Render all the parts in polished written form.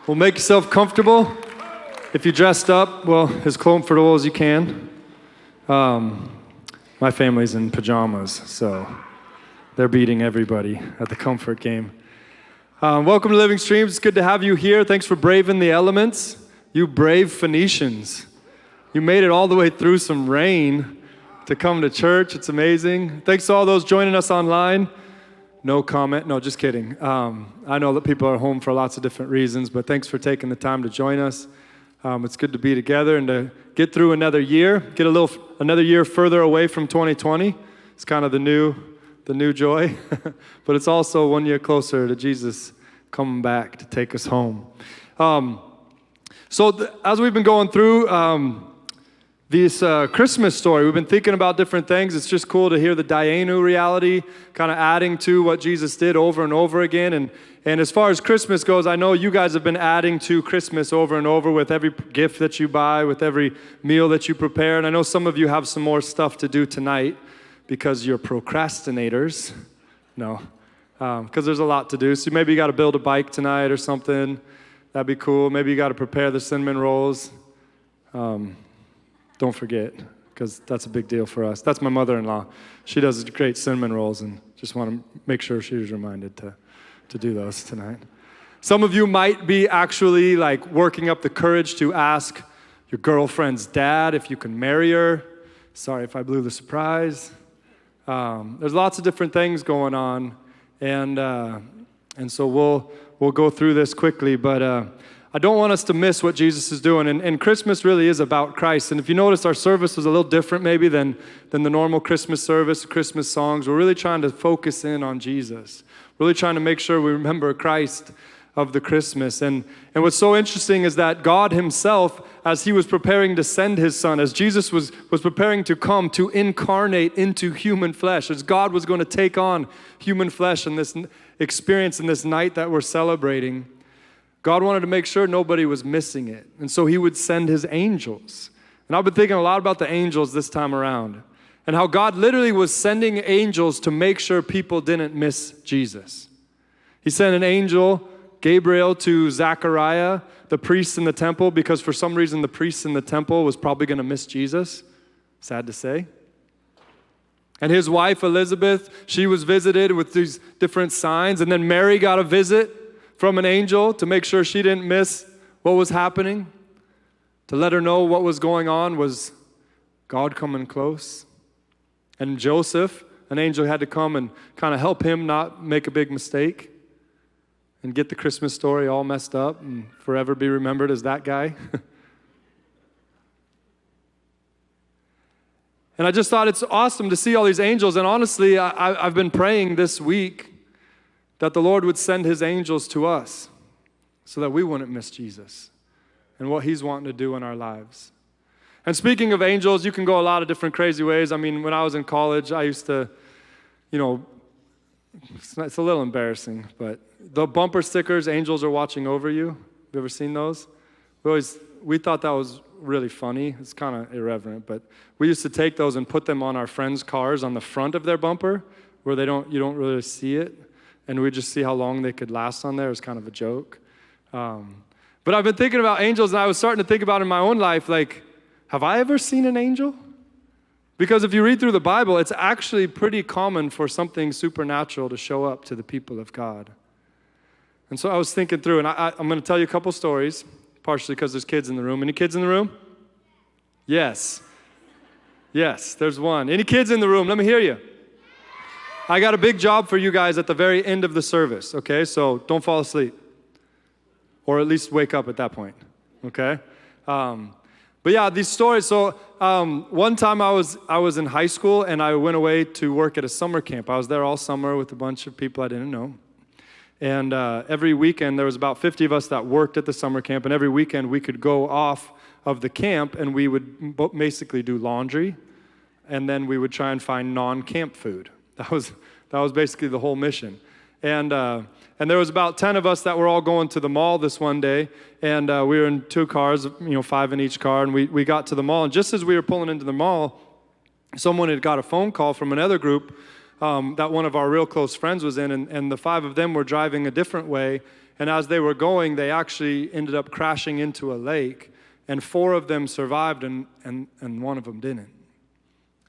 Well, make yourself comfortable. If you dressed up, well, as comfortable as you can. My family's in pajamas, so they're beating everybody at the comfort game. Welcome to Living Streams. It's good to have you here. Thanks for braving the elements. You brave Phoenicians. You made it all the way through some rain to come to church. It's amazing. Thanks to all those joining us online. No comment. No, just kidding. I know that people are home for lots of different reasons, but thanks for taking the time to join us. It's good to be together and to get through another year, get another year further away from 2020. It's kind of the new joy, but it's also 1 year closer to Jesus coming back to take us home. As we've been going through this Christmas story, we've been thinking about different things. It's just cool to hear the Dayenu reality, kind of adding to what Jesus did over and over again. And as far as Christmas goes, I know you guys have been adding to Christmas over and over with every gift that you buy, with every meal that you prepare. And I know some of you have some more stuff to do tonight because you're procrastinators. No, because there's a lot to do. So maybe you got to build a bike tonight or something. That'd be cool. Maybe you got to prepare the cinnamon rolls. Don't forget, because that's a big deal for us. That's my mother-in-law. She does great cinnamon rolls, and just want to make sure she's reminded to do those tonight. Some of you might be actually like working up the courage to ask your girlfriend's dad if you can marry her. Sorry if I blew the surprise. There's lots of different things going on, and so we'll go through this quickly, but I don't want us to miss what Jesus is doing, and Christmas really is about Christ. And if you notice, our service was a little different maybe than the normal Christmas service, Christmas songs. We're really trying to focus in on Jesus, really trying to make sure we remember Christ of the Christmas. And what's so interesting is that God himself, as he was preparing to send his son, as Jesus was preparing to come to incarnate into human flesh, as God was going to take on human flesh in this experience in this night that we're celebrating, God wanted to make sure nobody was missing it. And so he would send his angels. And I've been thinking a lot about the angels this time around and how God literally was sending angels to make sure people didn't miss Jesus. He sent an angel, Gabriel, to Zechariah, the priest in the temple, because for some reason the priest in the temple was probably going to miss Jesus. Sad to say. And his wife, Elizabeth, she was visited with these different signs. And then Mary got a visit from an angel to make sure she didn't miss what was happening, to let her know what was going on was God coming close. And Joseph, an angel, had to come and kind of help him not make a big mistake and get the Christmas story all messed up and forever be remembered as that guy. And I just thought it's awesome to see all these angels. And honestly, I've been praying this week that the Lord would send his angels to us so that we wouldn't miss Jesus and what he's wanting to do in our lives. And speaking of angels, you can go a lot of different crazy ways. I mean, when I was in college, I used to, it's a little embarrassing, but the bumper stickers, angels are watching over you. Have you ever seen those? We thought that was really funny. It's kind of irreverent, but we used to take those and put them on our friends' cars on the front of their bumper where you don't really see it. And we'd just see how long they could last on there. It was kind of a joke. But I've been thinking about angels, and I was starting to think about in my own life, like, have I ever seen an angel? Because if you read through the Bible, it's actually pretty common for something supernatural to show up to the people of God. And so I was thinking through, and I'm going to tell you a couple stories, partially because there's kids in the room. Any kids in the room? Yes. Yes, there's one. Any kids in the room? Let me hear you. I got a big job for you guys at the very end of the service, okay? So don't fall asleep. Or at least wake up at that point, okay? But yeah, these stories. So one time I was in high school, and I went away to work at a summer camp. I was there all summer with a bunch of people I didn't know. And every weekend, there was about 50 of us that worked at the summer camp, and every weekend we could go off of the camp, and we would basically do laundry, and then we would try and find non-camp food. That was basically the whole mission. And there was about 10 of us that were all going to the mall this one day, and we were in 2 cars, 5 in each car, and we got to the mall. And just as we were pulling into the mall, someone had got a phone call from another group that one of our real close friends was in, and the 5 of them were driving a different way, And as they were going, they actually ended up crashing into a lake, and 4 of them survived, and one of them didn't.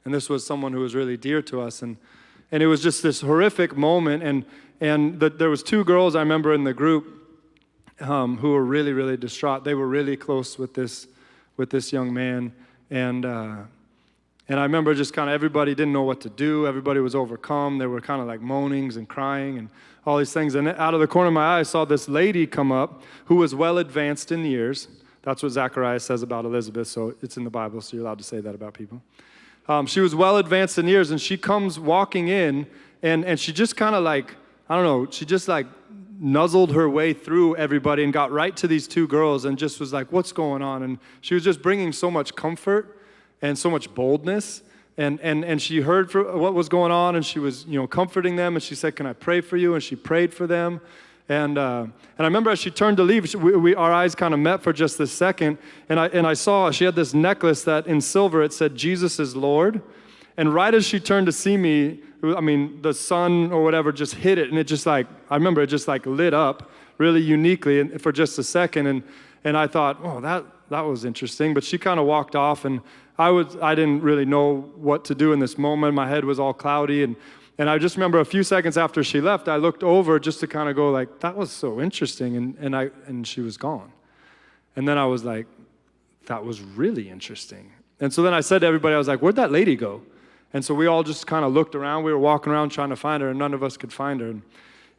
And this was someone who was really dear to us, and it was just this horrific moment, and there was 2 girls I remember in the group who were really, really distraught. They were really close with this young man, and I remember just kind of everybody didn't know what to do. Everybody was overcome. There were kind of like moanings and crying and all these things. And out of the corner of my eye, I saw this lady come up who was well advanced in years. That's what Zechariah says about Elizabeth, so it's in the Bible, so you're allowed to say that about people. She was well advanced in years, and she comes walking in, and she just kind of like, I don't know, she just like nuzzled her way through everybody and got right to these 2 girls and just was like, what's going on? And she was just bringing so much comfort and so much boldness, and she heard what was going on, and she was, comforting them, and she said, can I pray for you? And she prayed for them, and I remember as she turned to leave, our eyes kind of met for just this second, and I saw she had this necklace that in silver it said, Jesus is Lord, and right as she turned to see me, I mean, the sun or whatever just hit it, and it just like, I remember it just like lit up really uniquely and for just a second, and I thought, oh, that was interesting, but she kind of walked off, and I didn't really know what to do in this moment. My head was all cloudy, and I just remember a few seconds after she left, I looked over just to kind of go like, that was so interesting, and she was gone. And then I was like, that was really interesting. And so then I said to everybody, I was like, where'd that lady go? And so we all just kind of looked around. We were walking around trying to find her, and none of us could find her.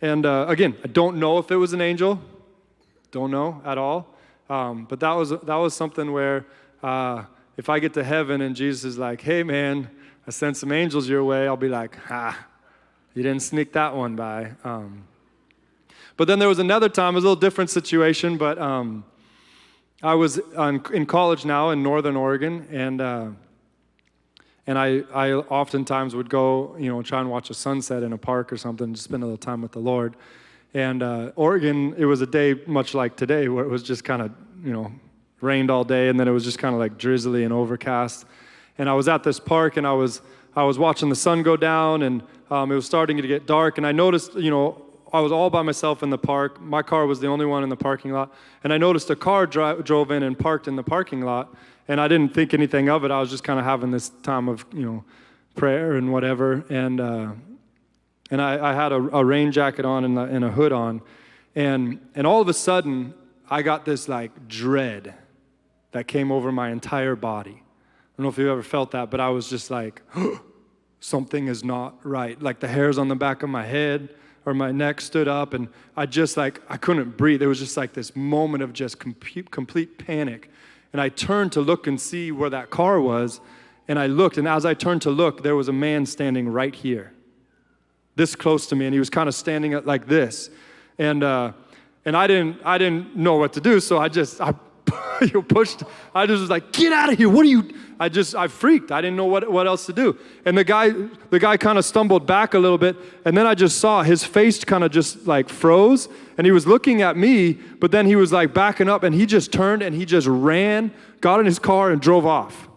And again, I don't know if it was an angel. Don't know at all. But that was something where if I get to heaven and Jesus is like, hey, man, I sent some angels your way, I'll be like, you didn't sneak that one by. But then there was another time, it was a little different situation, but I was in college now in Northern Oregon, and I oftentimes would go, try and watch a sunset in a park or something, just spend a little time with the Lord. And Oregon, it was a day much like today where it was just kind of, rained all day, and then it was just kind of like drizzly and overcast. And I was at this park, and I was watching the sun go down, and it was starting to get dark, and I noticed, I was all by myself in the park. My car was the only one in the parking lot, and I noticed a car drove in and parked in the parking lot, and I didn't think anything of it. I was just kind of having this time of, prayer and whatever, and I had a rain jacket on and a hood on, and all of a sudden, I got this like dread that came over my entire body. I don't know if you've ever felt that, but I was just like, something is not right. Like the hairs on the back of my head or my neck stood up, and I couldn't breathe. It was just like this moment of just complete panic. And I turned to look and see where that car was, and I looked, and as I turned to look, there was a man standing right here, this close to me, and he was kind of standing like this. And I didn't know what to do, so I pushed. I just was like, get out of here! What are you? I freaked. I didn't know what else to do. And the guy kind of stumbled back a little bit, and then I just saw his face kind of just like froze, and he was looking at me, but then he was like backing up, and he just turned and he just ran, got in his car, and drove off.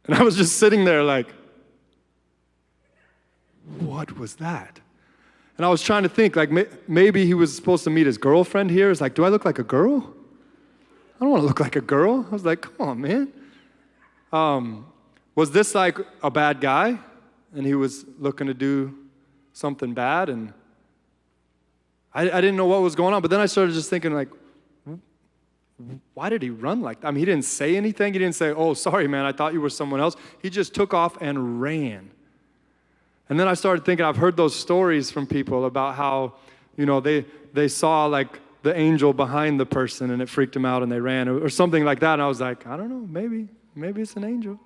And I was just sitting there like, what was that? And I was trying to think, like, maybe he was supposed to meet his girlfriend here. It's like, do I look like a girl? I don't want to look like a girl. I was like, come on, man. Was this like a bad guy? And he was looking to do something bad? And I didn't know what was going on. But then I started just thinking, like, why did he run like that? I mean, he didn't say anything. He didn't say, oh, sorry, man, I thought you were someone else. He just took off and ran. And then I started thinking, I've heard those stories from people about how, they saw like the angel behind the person and it freaked them out and they ran or something like that. And I was like, I don't know, maybe it's an angel.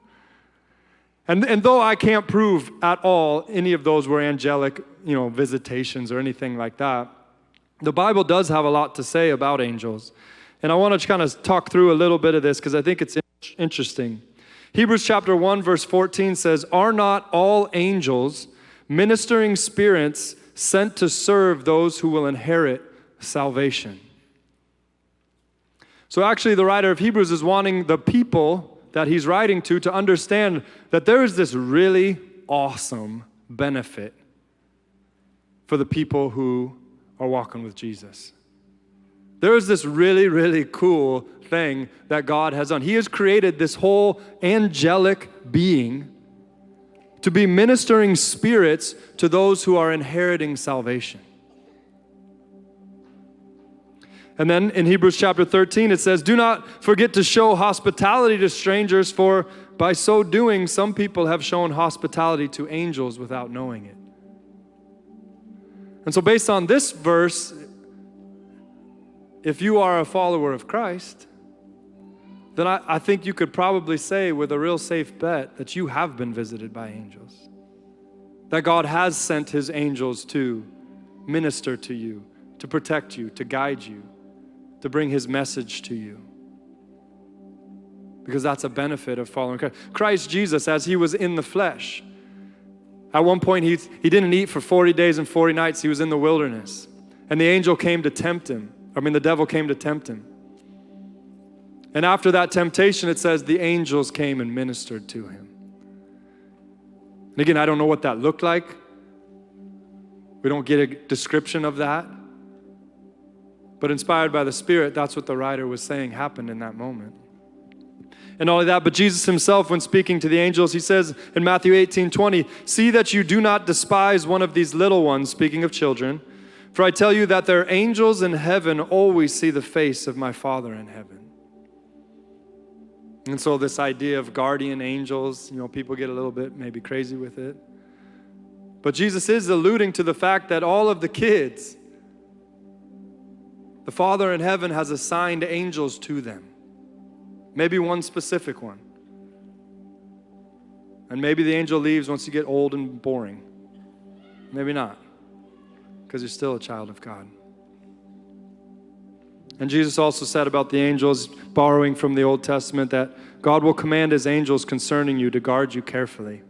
And though I can't prove at all any of those were angelic, visitations or anything like that, the Bible does have a lot to say about angels. And I want to kind of talk through a little bit of this because I think it's interesting. Hebrews chapter 1 verse 14 says, are not all angels ministering spirits sent to serve those who will inherit salvation? So actually the writer of Hebrews is wanting the people that he's writing to understand that there is this really awesome benefit for the people who are walking with Jesus. There is this really, really cool thing that God has done. He has created this whole angelic being to be ministering spirits to those who are inheriting salvation. And then in Hebrews chapter 13, it says, "Do not forget to show hospitality to strangers, for by so doing, some people have shown hospitality to angels without knowing it." And so based on this verse, if you are a follower of Christ, then I think you could probably say with a real safe bet that you have been visited by angels. That God has sent his angels to minister to you, to protect you, to guide you, to bring his message to you. Because that's a benefit of following Christ. Christ Jesus, as he was in the flesh, at one point he didn't eat for 40 days and 40 nights. He was in the wilderness. And the angel came to tempt him. The devil came to tempt him. And after that temptation, it says the angels came and ministered to him. And again, I don't know what that looked like. We don't get a description of that. But inspired by the Spirit, that's what the writer was saying happened in that moment. And not only that, but Jesus himself, when speaking to the angels, he says in Matthew 18:20, "See that you do not despise one of these little ones," speaking of children, "for I tell you that their angels in heaven always see the face of my Father in heaven." And so this idea of guardian angels, people get a little bit maybe crazy with it. But Jesus is alluding to the fact that all of the kids, the Father in heaven has assigned angels to them. Maybe one specific one. And maybe the angel leaves once you get old and boring. Maybe not, because you're still a child of God. And Jesus also said about the angels, borrowing from the Old Testament, that God will command his angels concerning you to guard you carefully.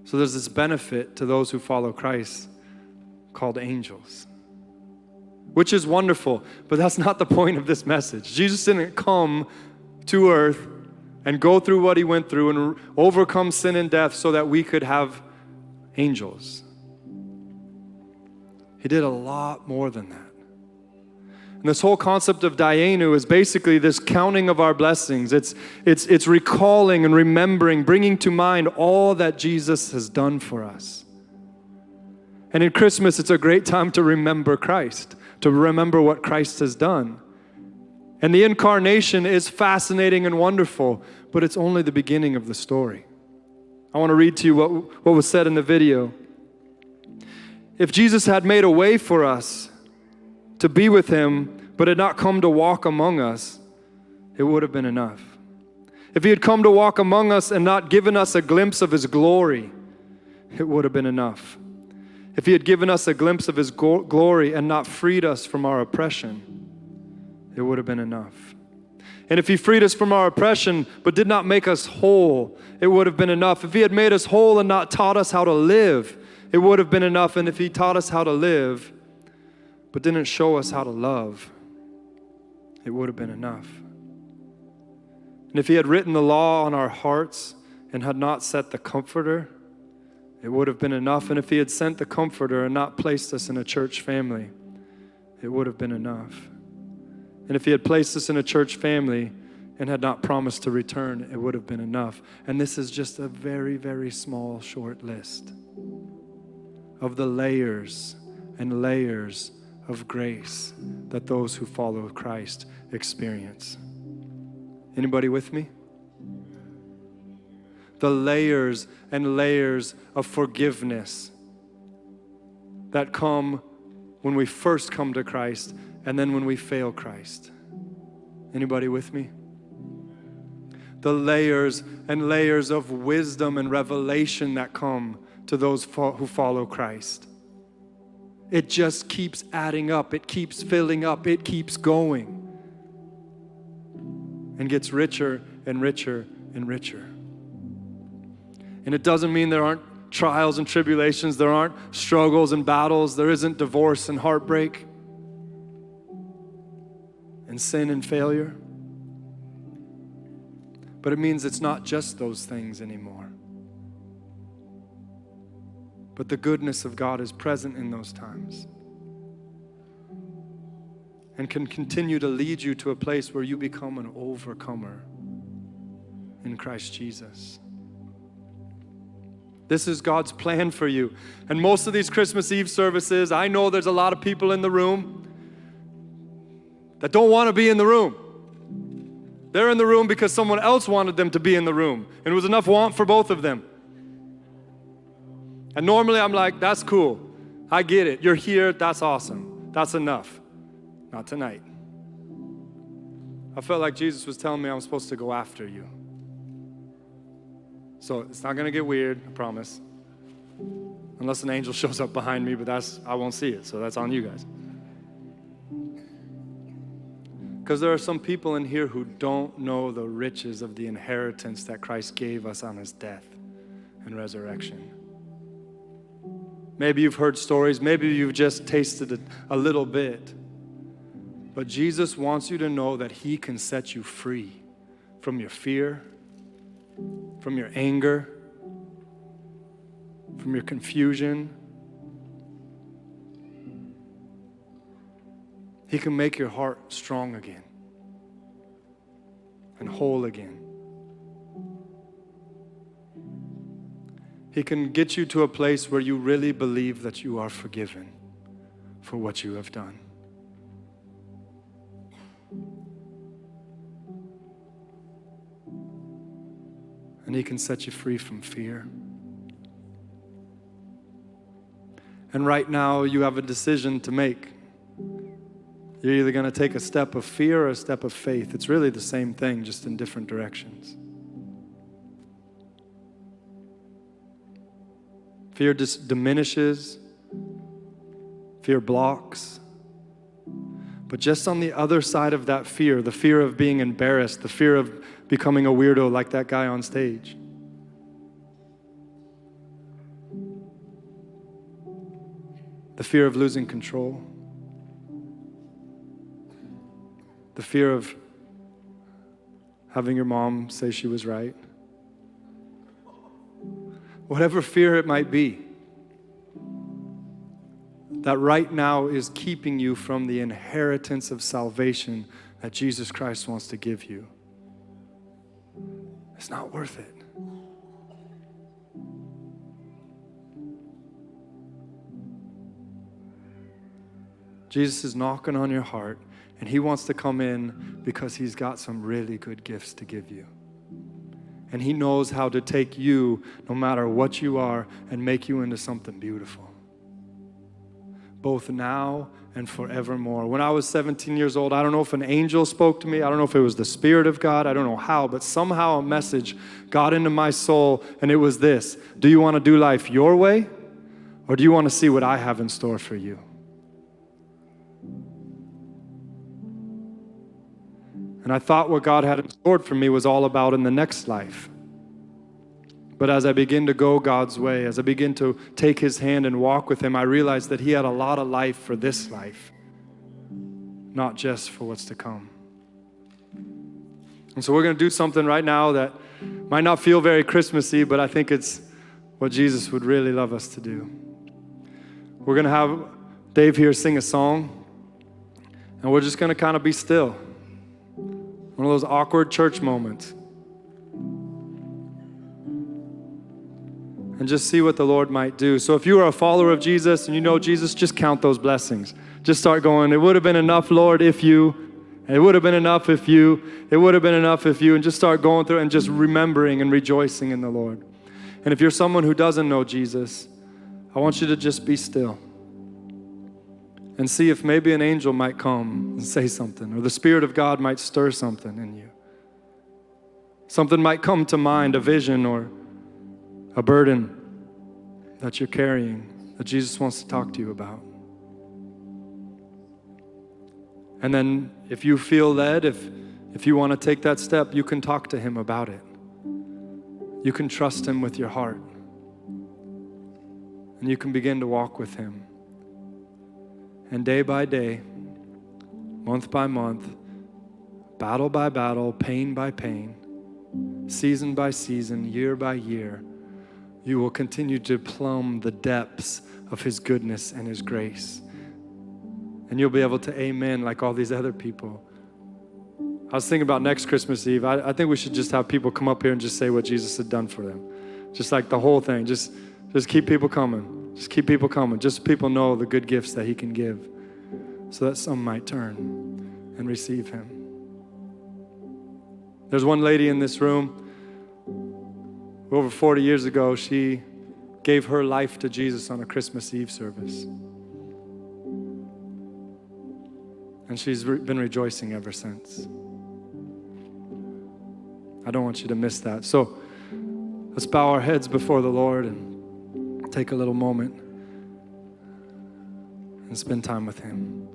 So there's this benefit to those who follow Christ called angels, which is wonderful, but that's not the point of this message. Jesus didn't come to earth and go through what he went through and overcome sin and death so that we could have angels. He did a lot more than that. And this whole concept of Dayenu is basically this counting of our blessings. It's recalling and remembering, bringing to mind all that Jesus has done for us. And in Christmas, it's a great time to remember Christ, to remember what Christ has done. And the incarnation is fascinating and wonderful, but it's only the beginning of the story. I want to read to you what was said in the video. If Jesus had made a way for us to be with him, but had not come to walk among us, it would have been enough. If he had come to walk among us and not given us a glimpse of his glory, it would have been enough. If he had given us a glimpse of his glory and not freed us from our oppression, it would have been enough. And if he freed us from our oppression, but did not make us whole, it would have been enough. If he had made us whole and not taught us how to live, it would have been enough. And if he taught us how to live, but didn't show us how to love, it would have been enough. And if he had written the law on our hearts and had not set the Comforter, it would have been enough. And if he had sent the Comforter and not placed us in a church family, it would have been enough. And if he had placed us in a church family and had not promised to return, it would have been enough. And this is just a very, very small, short list of the layers and layers of grace that those who follow Christ experience. Anybody with me? The layers and layers of forgiveness that come when we first come to Christ and then when we fail Christ. Anybody with me? The layers and layers of wisdom and revelation that come to those who follow Christ. It just keeps adding up. It keeps filling up. It keeps going and gets richer and richer and richer. And it doesn't mean there aren't trials and tribulations. There aren't struggles and battles. There isn't divorce and heartbreak and sin and failure. But it means it's not just those things anymore. But the goodness of God is present in those times and can continue to lead you to a place where you become an overcomer in Christ Jesus. This is God's plan for you. And most of these Christmas Eve services, I know there's a lot of people in the room that don't want to be in the room. They're in the room because someone else wanted them to be in the room. And it was enough want for both of them. And normally I'm like, that's cool. I get it. You're here. That's awesome. That's enough. Not tonight. I felt like Jesus was telling me I'm supposed to go after you. So it's not going to get weird, I promise. Unless an angel shows up behind me, but I won't see it. So that's on you guys. Because there are some people in here who don't know the riches of the inheritance that Christ gave us on his death and resurrection. Maybe you've heard stories, maybe you've just tasted it a little bit. But Jesus wants you to know that he can set you free from your fear, from your anger, from your confusion. He can make your heart strong again and whole again. He can get you to a place where you really believe that you are forgiven for what you have done. And he can set you free from fear. And right now you have a decision to make. You're either going to take a step of fear or a step of faith. It's really the same thing, just in different directions. Fear diminishes. Fear blocks. But just on the other side of that fear, the fear of being embarrassed, the fear of becoming a weirdo like that guy on stage, the fear of losing control, the fear of having your mom say she was right, whatever fear it might be, that right now is keeping you from the inheritance of salvation that Jesus Christ wants to give you. It's not worth it. Jesus is knocking on your heart, and he wants to come in because he's got some really good gifts to give you. And he knows how to take you, no matter what you are, and make you into something beautiful, both now and forevermore. When I was 17 years old, I don't know if an angel spoke to me. I don't know if it was the Spirit of God. I don't know how, but somehow a message got into my soul, and it was this: do you want to do life your way, or do you want to see what I have in store for you? And I thought what God had in store for me was all about in the next life. But as I begin to go God's way, as I begin to take his hand and walk with him, I realized that he had a lot of life for this life, not just for what's to come. And so we're going to do something right now that might not feel very Christmassy, but I think it's what Jesus would really love us to do. We're going to have Dave here sing a song, and we're just going to kind of be still. One of those awkward church moments. And just see what the Lord might do. So if you are a follower of Jesus and you know Jesus, just count those blessings. Just start going, it would have been enough, Lord, if you. It would have been enough if you. It would have been enough if you. And just start going through and just remembering and rejoicing in the Lord. And if you're someone who doesn't know Jesus, I want you to just be still and see if maybe an angel might come and say something, or the Spirit of God might stir something in you. Something might come to mind, a vision or a burden that you're carrying that Jesus wants to talk to you about. And then if you feel led, if you want to take that step, you can talk to him about it. You can trust him with your heart. And you can begin to walk with him. And day by day, month by month, battle by battle, pain by pain, season by season, year by year, you will continue to plumb the depths of His goodness and His grace. And you'll be able to amen like all these other people. I was thinking about next Christmas Eve. I think we should just have people come up here and just say what Jesus had done for them. Just like the whole thing. Just keep people coming. Just keep people coming. Just so people know the good gifts that He can give, so that some might turn and receive Him. There's one lady in this room, over 40 years ago, she gave her life to Jesus on a Christmas Eve service. And she's been rejoicing ever since. I don't want you to miss that. So let's bow our heads before the Lord and take a little moment and spend time with Him.